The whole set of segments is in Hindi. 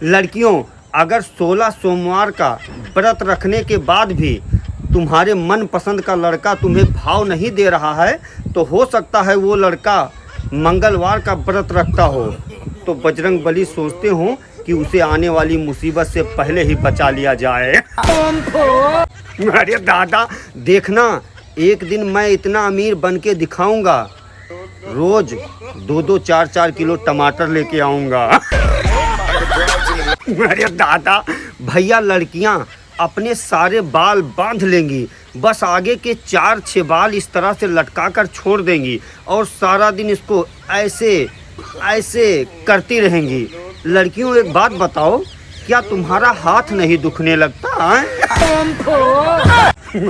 लड़कियों, अगर 16 सोमवार का व्रत रखने के बाद भी तुम्हारे मनपसंद का लड़का तुम्हें भाव नहीं दे रहा है तो हो सकता है वो लड़का मंगलवार का व्रत रखता हो। तो बजरंग बली सोचते हो कि उसे आने वाली मुसीबत से पहले ही बचा लिया जाए। अरे दादा देखना, एक दिन मैं इतना अमीर बन के दिखाऊंगा, रोज 2-2, 4-4 किलो टमाटर लेके आऊंगा। अरे दादा भैया, लड़कियां अपने सारे बाल बांध लेंगी, बस आगे के 4-6 बाल इस तरह से लटका कर छोड़ देंगी और सारा दिन इसको ऐसे ऐसे करती रहेंगी। लड़कियों एक बात बताओ, क्या तुम्हारा हाथ नहीं दुखने लगता है?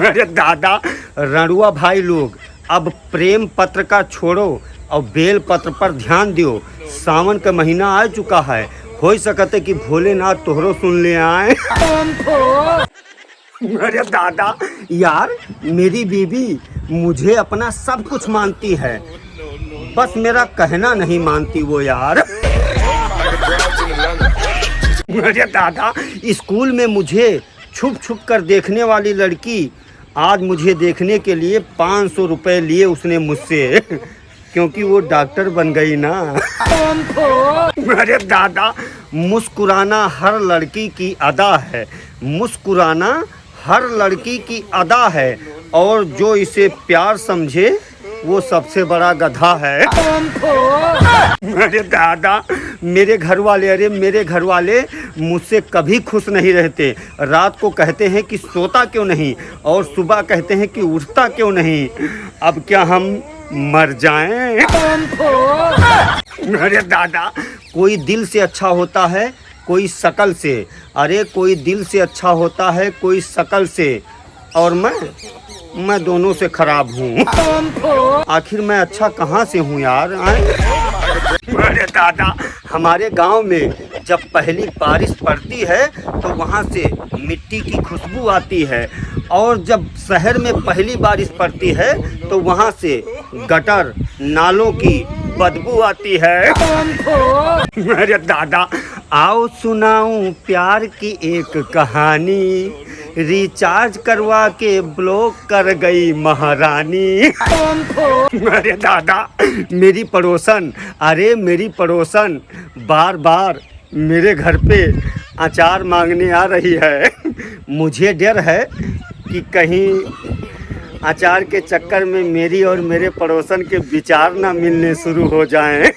अरे दादा रणुआ भाई लोग, अब प्रेम पत्र का छोड़ो और बेल पत्र पर ध्यान दो। सावन का महीना आ चुका है, हो सकते कि भोलेनाथ तोहरो सुन ले आए। अरे दादा यार, मेरी बीवी मुझे अपना सब कुछ मानती है, बस मेरा कहना नहीं मानती वो यार। अरे दादा, स्कूल में मुझे छुप छुप कर देखने वाली लड़की आज मुझे देखने के लिए 500 रुपये लिए उसने मुझसे, क्योंकि वो डॉक्टर बन गई ना। अरे दादा, मुस्कुराना हर लड़की की अदा है, मुस्कुराना हर लड़की की अदा है, और जो इसे प्यार समझे वो सबसे बड़ा गधा है। अरे दादा मेरे घर वाले, अरे मेरे घर वाले मुझसे कभी खुश नहीं रहते। रात को कहते हैं कि सोता क्यों नहीं, और सुबह कहते हैं कि उठता क्यों नहीं। अब क्या हम मर जाएं? अरे दादा, कोई दिल से अच्छा होता है, कोई शकल से। अरे कोई दिल से अच्छा होता है, कोई शकल से, और मैं दोनों से खराब हूँ। आखिर मैं अच्छा कहाँ से हूँ यार? अरे दादा, हमारे गांव में जब पहली बारिश पड़ती है तो वहाँ से मिट्टी की खुशबू आती है, और जब शहर में पहली बारिश पड़ती है तो वहाँ से गटर नालों की बदबू आती है। अरे दादा, आओ सुनाऊं प्यार की एक कहानी, रिचार्ज करवा के ब्लॉक कर गई महारानी। अरे दादा मेरी पड़ोसन, अरे मेरी पड़ोसन बार बार मेरे घर पे अचार मांगने आ रही है। मुझे डर है कि कहीं अचार के चक्कर में मेरी और मेरे पड़ोसन के विचार ना मिलने शुरू हो जाएं।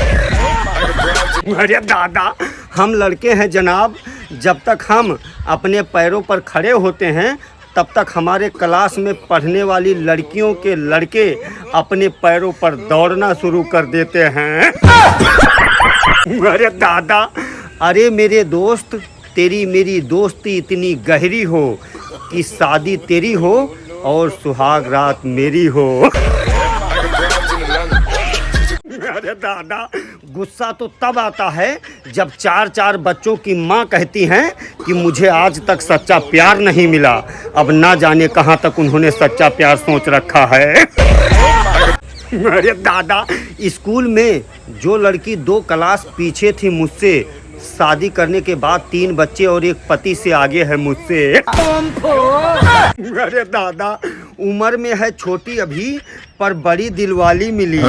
अरे दादा, हम लड़के हैं जनाब, जब तक हम अपने पैरों पर खड़े होते हैं तब तक हमारे क्लास में पढ़ने वाली लड़कियों के लड़के अपने पैरों पर दौड़ना शुरू कर देते हैं। अरे दादा, अरे मेरे दोस्त, तेरी मेरी दोस्ती इतनी गहरी हो कि शादी तेरी हो और सुहाग रात मेरी हो। अरे दादा, गुस्सा तो तब आता है जब 4-4 बच्चों की माँ कहती हैं कि मुझे आज तक सच्चा प्यार नहीं मिला। अब ना जाने कहाँ तक उन्होंने सच्चा प्यार सोच रखा है। अरे दादा, स्कूल में जो लड़की 2 क्लास पीछे थी मुझसे, शादी करने के बाद 3 बच्चे और एक पति से आगे है मुझसे। अरे दादा, उम्र में है छोटी अभी पर बड़ी दिलवाली मिली।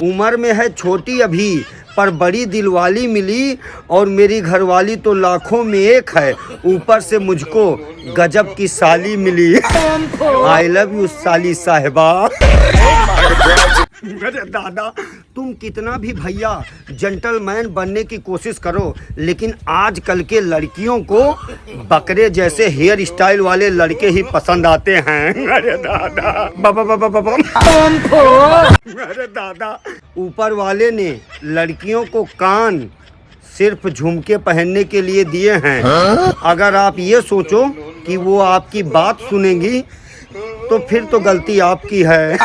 उम्र में है छोटी अभी पर बड़ी दिलवाली मिली, और मेरी घरवाली तो लाखों में एक है, ऊपर से मुझको गजब की साली मिली। आई लव यू साली साहिबा। अरे दादा, तुम कितना भी भैया जेंटलमैन बनने की कोशिश करो, लेकिन आजकल के लड़कियों को बकरे जैसे हेयर स्टाइल वाले लड़के ही पसंद आते हैं। अरे दादा बाबा। अरे दादा, ऊपर वाले ने लड़कियों को कान सिर्फ झुमके पहनने के लिए दिए हैं। अगर आप ये सोचो कि वो आपकी बात सुनेंगी तो फिर तो गलती आपकी है।